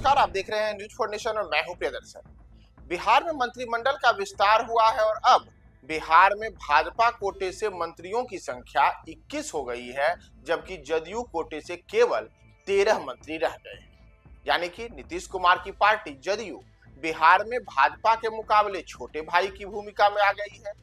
नमस्कार, आप देख रहे हैं न्यूज फॉर नेशन और मैं हूं प्रियदर्शन। बिहार में मंत्रिमंडल का विस्तार हुआ है और अब बिहार में भाजपा कोटे से मंत्रियों की संख्या 21 हो गई है, जबकि जदयू कोटे से केवल 13 मंत्री रह गए हैं। यानी कि नीतीश कुमार की पार्टी जदयू बिहार में भाजपा के मुकाबले छोटे भाई की भूमिका में आ गई है।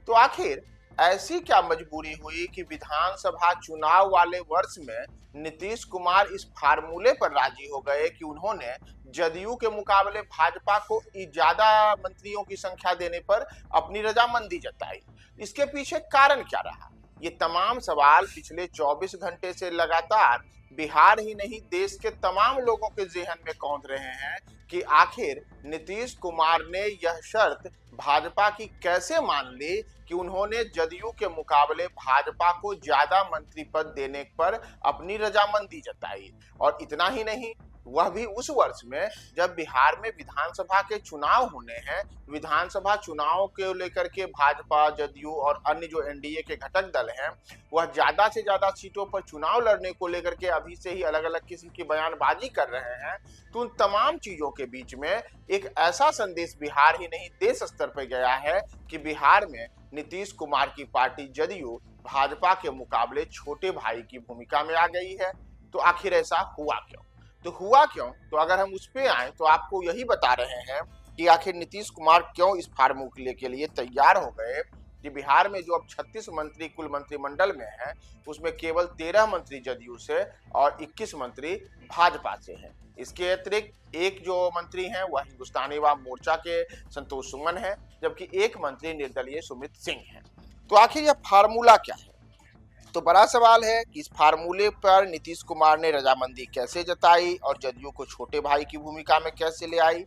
तो आखिर ऐसी क्या मजबूरी हुई कि विधानसभा चुनाव वाले वर्ष में नीतीश कुमार इस फार्मूले पर राजी हो गए कि उन्होंने जदयू के मुकाबले भाजपा को ज्यादा मंत्रियों की संख्या देने पर अपनी रजामंदी जताई? इसके पीछे कारण क्या रहा? ये तमाम सवाल पिछले 24 घंटे से लगातार बिहार ही नहीं देश के तमाम लोगों के जेहन में कौंध रहे हैं कि आखिर नीतीश कुमार ने यह शर्त भाजपा की कैसे मान ली कि उन्होंने जदयू के मुकाबले भाजपा को ज्यादा मंत्री पद देने पर अपनी रजामंदी जताई। और इतना ही नहीं, वह भी उस वर्ष में जब बिहार में विधानसभा के चुनाव होने हैं। विधानसभा चुनाव के लेकर के भाजपा, जदयू और अन्य जो एनडीए के घटक दल हैं, वह ज्यादा से ज्यादा सीटों पर चुनाव लड़ने को लेकर के अभी से ही अलग अलग किस्म की बयानबाजी कर रहे हैं। तो उन तमाम चीजों के बीच में एक ऐसा संदेश बिहार ही नहीं देश स्तर पर गया है कि बिहार में नीतीश कुमार की पार्टी जदयू भाजपा के मुकाबले छोटे भाई की भूमिका में आ गई है। तो आखिर ऐसा हुआ क्यों? तो हुआ क्यों? तो अगर हम उस पे आए तो आपको यही बता रहे हैं कि आखिर नीतीश कुमार क्यों इस फार्मूले के लिए तैयार हो गए कि बिहार में जो अब 36 मंत्री कुल मंत्रिमंडल में है, उसमें केवल 13 मंत्री जदयू से और 21 मंत्री भाजपा से हैं। इसके अतिरिक्त एक जो मंत्री हैं वह हिंदुस्तानी अवाम मोर्चा के संतोष सुमन है, जबकि एक मंत्री निर्दलीय सुमित सिंह है। तो आखिर यह फार्मूला क्या है? तो बड़ा सवाल है कि इस फार्मूले पर नीतीश कुमार ने रजामंदी कैसे जताई और जदयू को छोटे भाई की भूमिका में कैसे ले आई।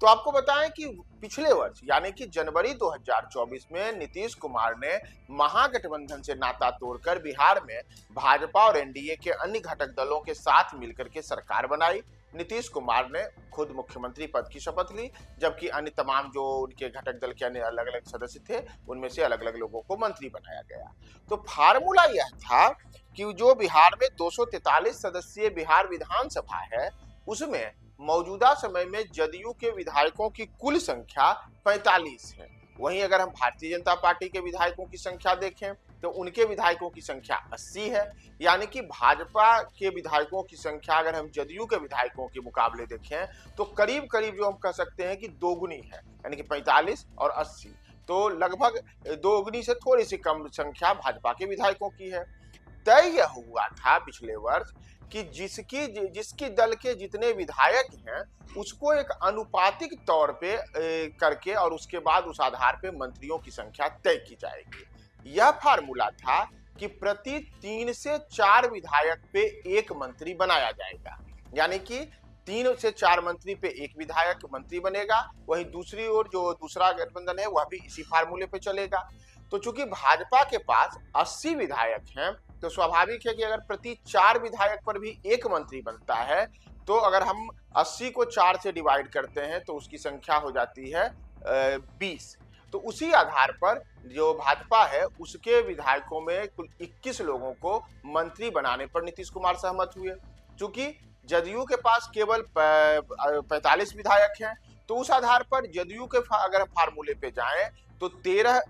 तो आपको बताएं कि पिछले वर्ष यानी कि जनवरी 2024 में नीतीश कुमार ने महागठबंधन से नाता तोड़कर बिहार में भाजपा और एनडीए के अन्य घटक दलों के साथ मिलकर के सरकार बनाई। नीतीश कुमार ने खुद मुख्यमंत्री पद की शपथ ली, जबकि अन्य तमाम जो उनके घटक दल के अन्य अलग अलग सदस्य थे उनमें से अलग अलग लोगों को मंत्री बनाया गया। तो फार्मूला यह था कि जो बिहार में 243 सदस्यीय बिहार विधानसभा है, उसमें मौजूदा समय में जदयू के विधायकों की कुल संख्या 45 है। वहीं अगर हम भारतीय जनता पार्टी के विधायकों की संख्या देखें तो उनके विधायकों की संख्या 80 है। यानी कि भाजपा के विधायकों की संख्या अगर हम जदयू के विधायकों के मुकाबले देखें तो करीब करीब जो हम कह सकते हैं कि दोगुनी है, यानी कि 45 और 80, तो लगभग दोगुनी से थोड़ी सी कम संख्या भाजपा के विधायकों की है। तय यह हुआ था पिछले वर्ष कि जिसकी दल के जितने विधायक हैं उसको एक अनुपातिक तौर पे करके और उसके बाद उस आधार पे मंत्रियों की संख्या तय की जाएगी। यह फार्मूला था कि प्रति 3 से 4 विधायक पे एक मंत्री बनाया जाएगा, यानी कि 3 से 4 मंत्री पे एक विधायक मंत्री बनेगा। वहीं दूसरी ओर जो दूसरा गठबंधन है वह भी इसी फार्मूले पे चलेगा। तो चूंकि भाजपा के पास 80 विधायक हैं, तो स्वाभाविक है कि अगर प्रति 4 विधायक पर भी एक मंत्री बनता है, तो अगर हम 80 को 4 से डिवाइड करते हैं तो उसकी संख्या हो जाती है 20। तो उसी आधार पर जो भाजपा है उसके विधायकों में कुल 21 लोगों को मंत्री बनाने पर नीतीश कुमार सहमत हुए। चूंकि जदयू के पास केवल 45 विधायक हैं, तो उस आधार पर जदयू के अगर फार्मूले पे जाएं तो 13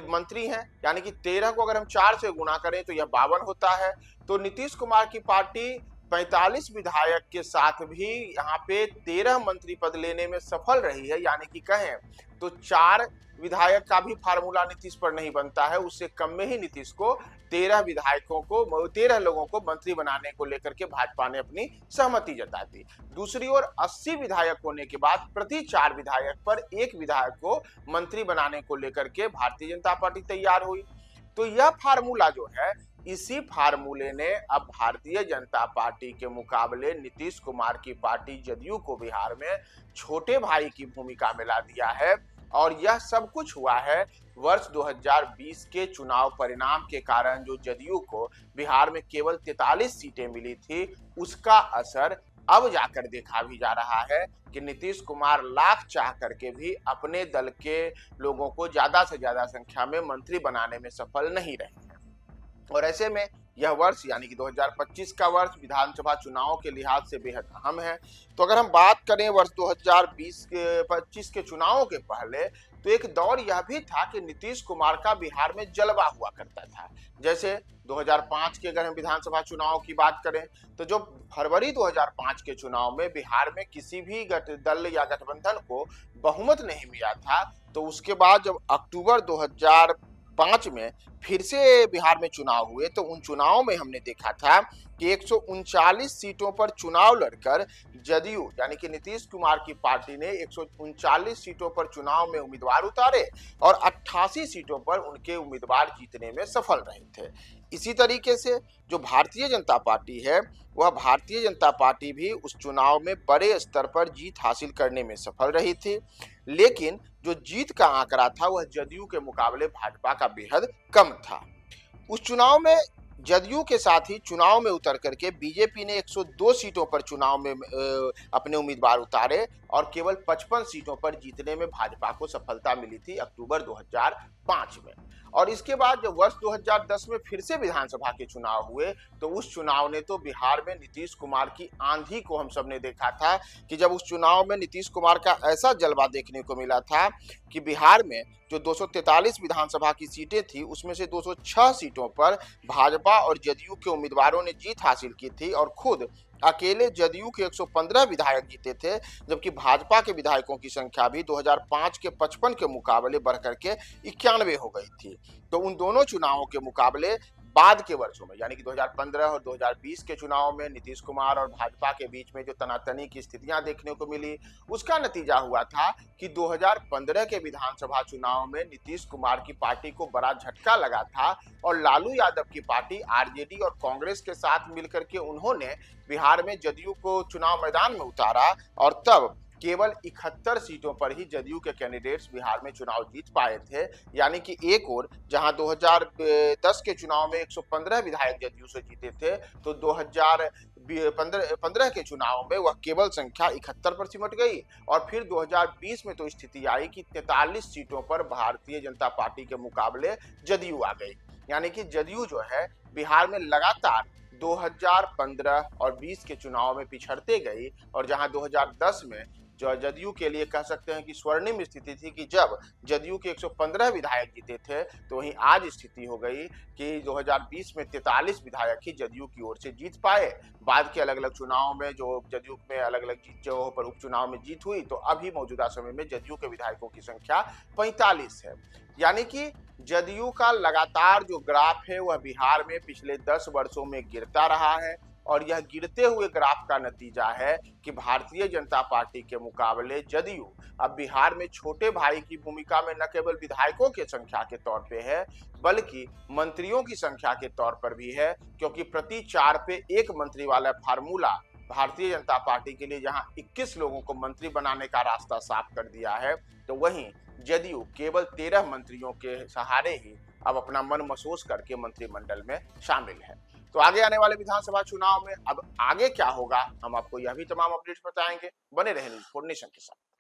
मंत्री हैं, यानी कि 13 को अगर हम 4 से गुणा करें तो यह 52 होता है। तो नीतीश कुमार की पार्टी 45 विधायक के साथ भी यहाँ पे 13 मंत्री पद लेने में सफल रही है। यानी कि कहें तो 4 विधायक का भी फार्मूला नीतीश पर नहीं बनता है, उससे कम में ही नीतीश को 13 लोगों को मंत्री बनाने को लेकर के भाजपा ने अपनी सहमति जता दी। दूसरी ओर 80 विधायक होने के बाद प्रति 4 विधायक पर एक विधायक को मंत्री बनाने को लेकर के भारतीय जनता पार्टी तैयार हुई। तो यह फार्मूला जो है, इसी फार्मूले ने अब भारतीय जनता पार्टी के मुकाबले नीतीश कुमार की पार्टी जदयू को बिहार में छोटे भाई की भूमिका में ला दिया है। और यह सब कुछ हुआ है वर्ष 2020 के चुनाव परिणाम के कारण। जो जदयू को बिहार में केवल 43 सीटें मिली थी, उसका असर अब जाकर देखा भी जा रहा है कि नीतीश कुमार लाख चाह करके भी अपने दल के लोगों को ज्यादा से ज्यादा संख्या में मंत्री बनाने में सफल नहीं रहे हैं। और ऐसे में यह वर्ष यानी कि 2025 का वर्ष विधानसभा चुनाव के लिहाज से बेहद अहम है। तो अगर हम बात करें वर्ष 2020 के 25 के चुनावों के पहले, तो एक दौर यह भी था कि नीतीश कुमार का बिहार में जलवा हुआ करता था। जैसे 2005 के अगर हम विधानसभा चुनाव की बात करें, तो जो फरवरी 2005 के चुनाव में बिहार में किसी भी दल या गठबंधन को बहुमत नहीं मिला था, तो उसके बाद जब अक्टूबर 2005 में फिर से बिहार में चुनाव हुए, तो उन चुनावों में हमने देखा था कि 139 सीटों पर चुनाव लड़कर जदयू यानी कि नीतीश कुमार की पार्टी ने 139 सीटों पर चुनाव में उम्मीदवार उतारे और 88 सीटों पर उनके उम्मीदवार जीतने में सफल रहे थे। इसी तरीके से जो भारतीय जनता पार्टी है, वह भारतीय जनता पार्टी भी उस चुनाव में बड़े स्तर पर जीत हासिल करने में सफल रही थी, लेकिन जो जीत का आंकड़ा था वह जदयू के मुकाबले भाजपा का बेहद कम था। उस चुनाव में जदयू के साथ ही चुनाव में उतर करके बीजेपी ने 102 सीटों पर चुनाव में अपने उम्मीदवार उतारे और केवल 55 सीटों पर जीतने में भाजपा को सफलता मिली थी अक्टूबर 2005 में। और इसके बाद जब वर्ष 2010 में फिर से विधानसभा के चुनाव हुए, तो उस चुनाव ने तो बिहार में नीतीश कुमार की आंधी को हम सब ने देखा था कि जब उस चुनाव में नीतीश कुमार का ऐसा जलवा देखने को मिला था कि बिहार में जो 243 विधानसभा की सीटें थी, उसमें से 206 सीटों पर भाजपा और जदयू के उम्मीदवारों ने जीत हासिल की थी और खुद अकेले जदयू के 115 विधायक जीते थे, जबकि भाजपा के विधायकों की संख्या भी 2005 के 55 के मुकाबले बढ़कर के 91 हो गई थी। तो उन दोनों चुनावों के मुकाबले बाद के वर्षों में यानी कि 2015 और 2020 के चुनाव में नीतीश कुमार और भाजपा के बीच में जो तनातनी की स्थितियां देखने को मिली, उसका नतीजा हुआ था कि 2015 के विधानसभा चुनाव में नीतीश कुमार की पार्टी को बड़ा झटका लगा था और लालू यादव की पार्टी आरजेडी और कांग्रेस के साथ मिलकर के उन्होंने बिहार में जदयू को चुनाव मैदान में उतारा और तब केवल 71 सीटों पर ही जदयू के कैंडिडेट्स बिहार में चुनाव जीत पाए थे। यानी कि एक और जहां 2010 के चुनाव में 115 विधायक जदयू से जीते थे, तो 2015 के चुनाव में वह केवल संख्या 71 पर सिमट गई और फिर 2020 में तो स्थिति आई कि 43 सीटों पर भारतीय जनता पार्टी के मुकाबले जदयू आ गई। यानी कि जदयू जो है बिहार में लगातार 2015 और 20 के चुनाव में पिछड़ते गई और जहां 2010 में जो जदयू के लिए कह सकते हैं कि स्वर्णिम स्थिति थी कि जब जदयू के 115 विधायक जीते थे, तो वहीं आज स्थिति हो गई कि 2020 में 43 विधायक ही जदयू की ओर से जीत पाए। बाद के अलग अलग चुनाव में जो जदयू में अलग अलग जगहों पर उपचुनाव में जीत हुई, तो अभी मौजूदा समय में जदयू के विधायकों की संख्या 45 है। यानी कि जदयू का लगातार जो ग्राफ है वह बिहार में पिछले 10 वर्षों में गिरता रहा है और यह गिरते हुए ग्राफ का नतीजा है कि भारतीय जनता पार्टी के मुकाबले जदयू अब बिहार में छोटे भाई की भूमिका में न केवल विधायकों की संख्या के तौर पे है, बल्कि मंत्रियों की संख्या के तौर पर भी है, क्योंकि प्रति 4 पे 1 मंत्री वाला फार्मूला भारतीय जनता पार्टी के लिए जहां 21 लोगों को मंत्री बनाने का रास्ता साफ कर दिया है, तो वहीं जदयू केवल 13 मंत्रियों के सहारे ही अब अपना मन महसूस करके मंत्रिमंडल में शामिल है। तो आगे आने वाले विधानसभा चुनाव में अब आगे क्या होगा, हम आपको यह भी तमाम अपडेट्स बताएंगे। बने रहें न्यूज़4 नेशन के साथ।